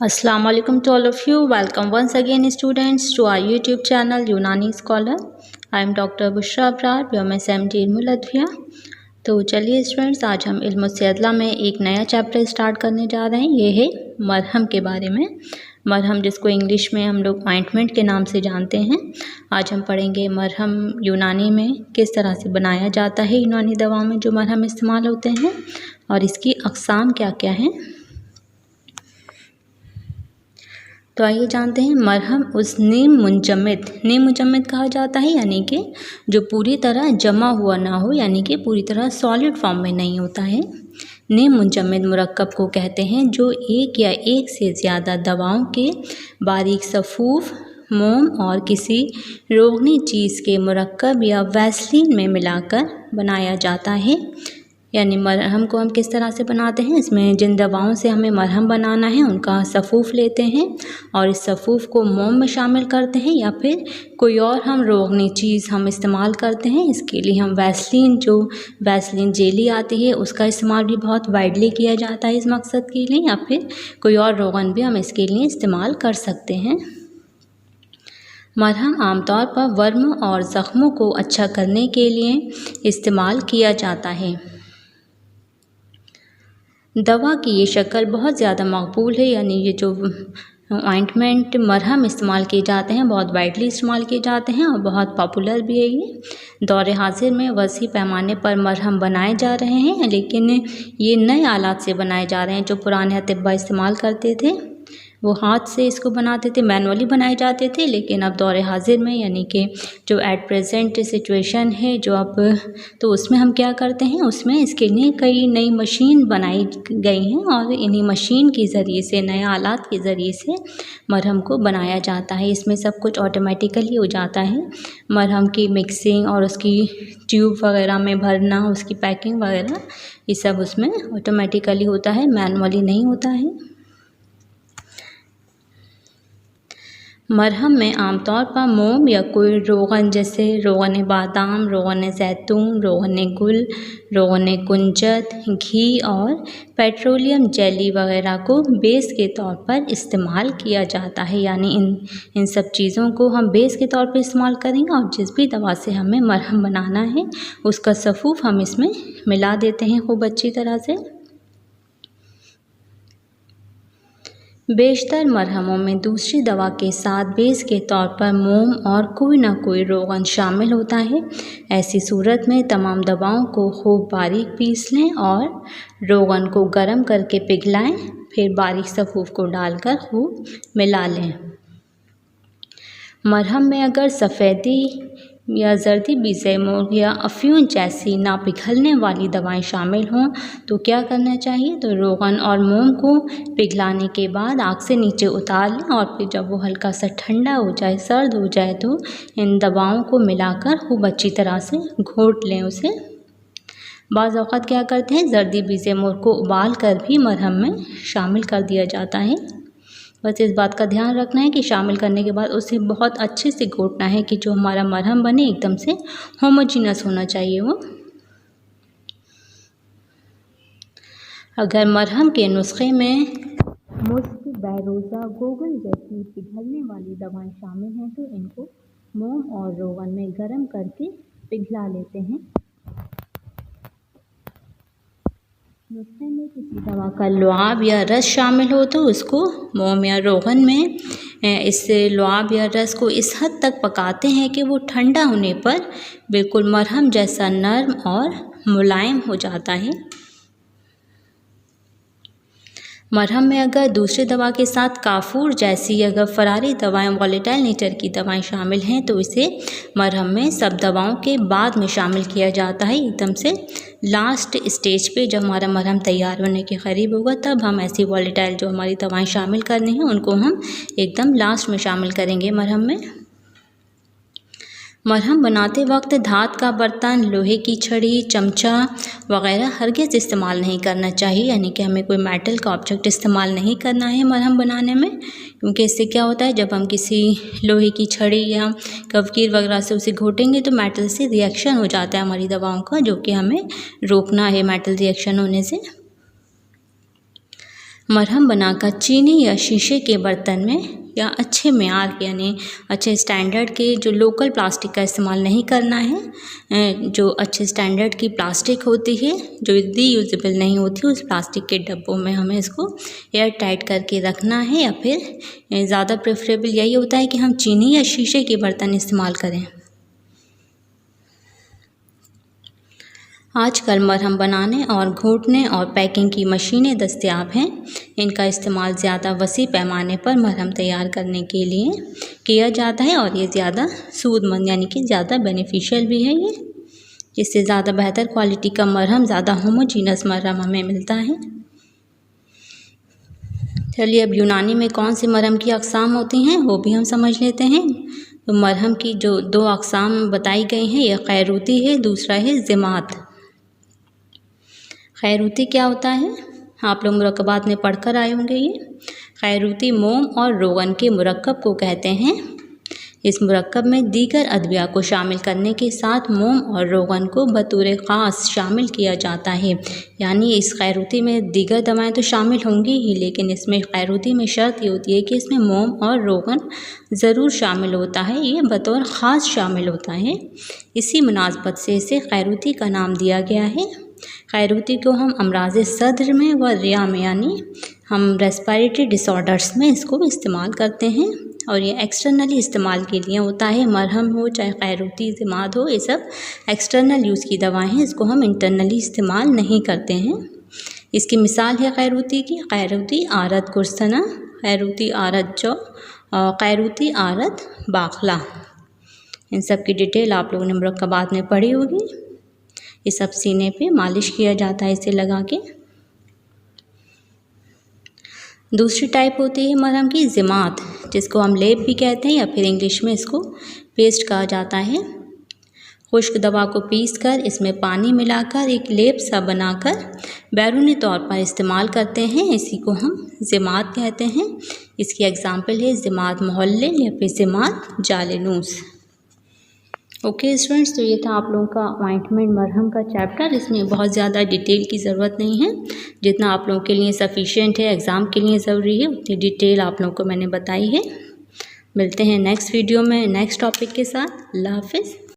Assalamu alaikum to all of you. Welcome once again students to our YouTube channel Unani Scholar. I am Dr. Bushra Abrar, BMSMD इल्मुल अदविया। तो चलिए students, आज हम इल्म सैदला में एक नया चैप्टर स्टार्ट करने जा रहे हैं। ये है मरहम के बारे में। मरहम जिसको इंग्लिश में हम लोग ऑइंटमेंट के नाम से जानते हैं। आज हम पढ़ेंगे मरहम यूनानी में किस तरह से बनाया जाता है, यूनानी दवाओं में जो मरहम इस्तेमाल होते हैं और इसकी अक़साम क्या क्या हैं। तो आइए जानते हैं। मरहम उस नीम मुंजमद कहा जाता है, यानी कि जो पूरी तरह जमा हुआ ना हो, यानी कि पूरी तरह सॉलिड फॉर्म में नहीं होता है। नीम मुंजमद मुरक्कब को कहते हैं जो एक या एक से ज़्यादा दवाओं के बारीक सफ़ूफ, मोम और किसी रोगनी चीज़ के मुरक्कब या वैसलीन में मिलाकर बनाया जाता है। यानी मरहम को हम किस तरह से बनाते हैं, इसमें जिन दवाओं से हमें मरहम बनाना है उनका सफ़ूफ लेते हैं और इस सफ़ूफ को मोम में शामिल करते हैं या फिर कोई और हम रोगनी चीज़ हम इस्तेमाल करते हैं। इसके लिए हम वैसलीन जेली आती है उसका इस्तेमाल भी बहुत वाइडली किया जाता है इस मकसद के लिए, या फिर कोई और रोगन भी हम इसके लिए इस्तेमाल कर सकते हैं। मरहम आमतौर पर वर्म और ज़ख्मों को अच्छा करने के लिए इस्तेमाल किया जाता है। दवा की ये शक्ल बहुत ज़्यादा मकबूल है, यानी ये जो ऑइंटमेंट मरहम इस्तेमाल किए जाते हैं बहुत वाइडली इस्तेमाल किए जाते हैं और बहुत पॉपुलर भी है। ये दौर हाजिर में वसी पैमाने पर मरहम बनाए जा रहे हैं, लेकिन ये नए आलात से बनाए जा रहे हैं। जो पुराने अतिब्बा इस्तेमाल करते थे वो हाथ से इसको बनाते थे, मैनुअली बनाए जाते थे, लेकिन अब दौर हाजिर में यानी कि जो एट प्रेजेंट सिचुएशन है जो अब, तो उसमें हम क्या करते हैं, उसमें इसके लिए कई नई मशीन बनाई गई हैं और इन्हीं मशीन के ज़रिए से, नए आलात के ज़रिए से मरहम को बनाया जाता है। इसमें सब कुछ ऑटोमेटिकली हो जाता है। मरहम की मिक्सिंग और उसकी ट्यूब वगैरह में भरना, उसकी पैकिंग वगैरह, ये सब उसमें ऑटोमेटिकली होता है, मैनुअली नहीं होता है। मरहम में आमतौर पर मोम या कोई रोगन जैसे रोगन बादाम, रोगन जैतून, रोगन गुल, रोगन कुंजत, घी और पेट्रोलियम जेली वगैरह को बेस के तौर पर इस्तेमाल किया जाता है। यानी इन सब चीज़ों को हम बेस के तौर पर इस्तेमाल करेंगे और जिस भी दवा से हमें मरहम बनाना है उसका सफ़ूफ हम इसमें मिला देते हैं खूब अच्छी तरह से। बेशतर मरहमों में दूसरी दवा के साथ बेस के तौर पर मोम और कोई ना कोई रोगन शामिल होता है। ऐसी सूरत में तमाम दवाओं को खूब बारीक पीस लें और रोगन को गर्म करके पिघलाएं, फिर बारीक सफ़ूफ को डालकर खूब मिला लें। मरहम में अगर सफ़ेदी या जर्दी बीज़ेमोर या अफ्यून जैसी ना पिघलने वाली दवाएं शामिल हों तो क्या करना चाहिए, तो रोगन और मोम को पिघलाने के बाद आग से नीचे उतार लें और फिर जब वो हल्का सा ठंडा हो जाए, सर्द हो जाए, तो इन दवाओं को मिलाकर खूब अच्छी तरह से घोट लें उसे। बाज़ औक़ात क्या करते हैं, जर्दी बीज़ेमोर को उबाल कर भी मरहम में शामिल कर दिया जाता है। बस इस बात का ध्यान रखना है कि शामिल करने के बाद उसे बहुत अच्छे से घोटना है कि जो हमारा मरहम बने एकदम से होमोजीनस होना चाहिए वो। अगर मरहम के नुस्खे में मुस्क, बैरोज़ा, गोगल जैसी पिघलने वाली दवाएं शामिल हैं तो इनको मोम और रोगन में गर्म करके पिघला लेते हैं। नुस्खे में किसी दवा का लुआब या रस शामिल हो तो उसको मोम या रोगन में इस लुआब या रस को इस हद तक पकाते हैं कि वो ठंडा होने पर बिल्कुल मरहम जैसा नर्म और मुलायम हो जाता है। मरहम में अगर दूसरी दवा के साथ काफूर जैसी अगर फरारी दवाएं, वॉलेटाइल नेचर की दवाएं शामिल हैं तो इसे मरहम में सब दवाओं के बाद में शामिल किया जाता है। एकदम से लास्ट स्टेज पे जब हमारा मरहम तैयार होने के करीब होगा तब हम ऐसी वॉलेटाइल जो हमारी दवाएं शामिल करनी हैं उनको हम एकदम लास्ट में शामिल करेंगे मरहम में। मरहम बनाते वक्त धात का बर्तन, लोहे की छड़ी, चमचा वगैरह हरगिज़ इस्तेमाल नहीं करना चाहिए। यानी कि हमें कोई मेटल का ऑब्जेक्ट इस्तेमाल नहीं करना है मरहम बनाने में, क्योंकि इससे क्या होता है, जब हम किसी लोहे की छड़ी या कवकीर वगैरह से उसे घोटेंगे तो मेटल से रिएक्शन हो जाता है हमारी दवाओं का, जो कि हमें रोकना है मेटल रिएक्शन होने से। मरहम बनाकर चीनी या शीशे के बर्तन में या अच्छे मेयार के यानी अच्छे स्टैंडर्ड के जो लोकल प्लास्टिक का इस्तेमाल नहीं करना है। जो अच्छे स्टैंडर्ड की प्लास्टिक होती है जो रीयूजेबल नहीं होती, उस प्लास्टिक के डब्बों में हमें इसको एयर टाइट करके रखना है, या फिर ज़्यादा प्रेफरेबल यही होता है कि हम चीनी या शीशे के बर्तन इस्तेमाल करें। आजकल मरहम बनाने और घोटने और पैकिंग की मशीनें दस्तयाब हैं। इनका इस्तेमाल ज़्यादा वसी पैमाने पर मरहम तैयार करने के लिए किया जाता है और ये ज़्यादा सूदमंद यानी कि ज़्यादा बेनिफिशियल भी है। ये इससे ज़्यादा बेहतर क्वालिटी का मरहम, ज़्यादा होमोजीनस मरहम हमें मिलता है। चलिए अब यूनानी में कौन सी मरहम की अक़साम होती हैं वो भी हम समझ लेते हैं। तो मरहम की जो 2 अक़साम बताई गई हैं, यह खैरूती है, दूसरा है ज़िमात। खैरूती क्या होता है? आप लोग मुरक्कबात में पढ़ कर आए होंगे। ये खैरूती मोम और रोगन के मुरक्कब को कहते हैं। इस मुरक्कब में दीगर अदविया को शामिल करने के साथ मोम और रोगन को बतौर ख़ास शामिल किया जाता है। यानी इस खैरूती में दीगर दवाएं तो शामिल होंगी ही, लेकिन इसमें खैरूती में शर्त ये होती है कि इसमें मोम और रोगन ज़रूर शामिल होता है, ये बतौर ख़ास शामिल होता है। इसी मुनासबत से इसे खैरूती का नाम दिया गया है। खैरूती को हम अमराज़ सद्र में व रिया में यानी हम रेस्पिरेटरी डिसऑर्डर्स में इसको इस्तेमाल करते हैं, और ये एक्सटर्नली इस्तेमाल के लिए होता है। मरहम हो चाहे खैरूती ज़िमात हो, ये सब एक्सटर्नल यूज़ की दवाएं हैं, इसको हम इंटरनली इस्तेमाल नहीं करते हैं। इसकी मिसाल है खैरूती की खैरूती आरद कुर्सना, खैरूती आरद जौ और खैरूती आरद बाखला। इन सब की डिटेल आप लोगों ने मुरक्कबात में पढ़ी होगी। ये सब सीने पे मालिश किया जाता है इसे लगा के। दूसरी टाइप होती है मरहम की ज़िमात, जिसको हम लेप भी कहते हैं या फिर इंग्लिश में इसको पेस्ट कहा जाता है। खुश्क दवा को पीसकर इसमें पानी मिलाकर एक लेप सा बनाकर बैरूनी तौर पर इस्तेमाल करते हैं, इसी को हम ज़िमात कहते हैं। इसकी एग्ज़ाम्पल है ज़िमात मुहल्लिल या फिर ज़िमात जालिनूस। ओके स्टूडेंट्स, तो ये था आप लोगों का ऑइंटमेंट मरहम का चैप्टर। इसमें बहुत ज़्यादा डिटेल की ज़रूरत नहीं है, जितना आप लोगों के लिए सफिशिएंट है, एग्ज़ाम के लिए ज़रूरी है, उतनी डिटेल आप लोगों को मैंने बताई है। मिलते हैं नेक्स्ट वीडियो में नेक्स्ट टॉपिक के साथ। अल्लाह हाफ़िज़।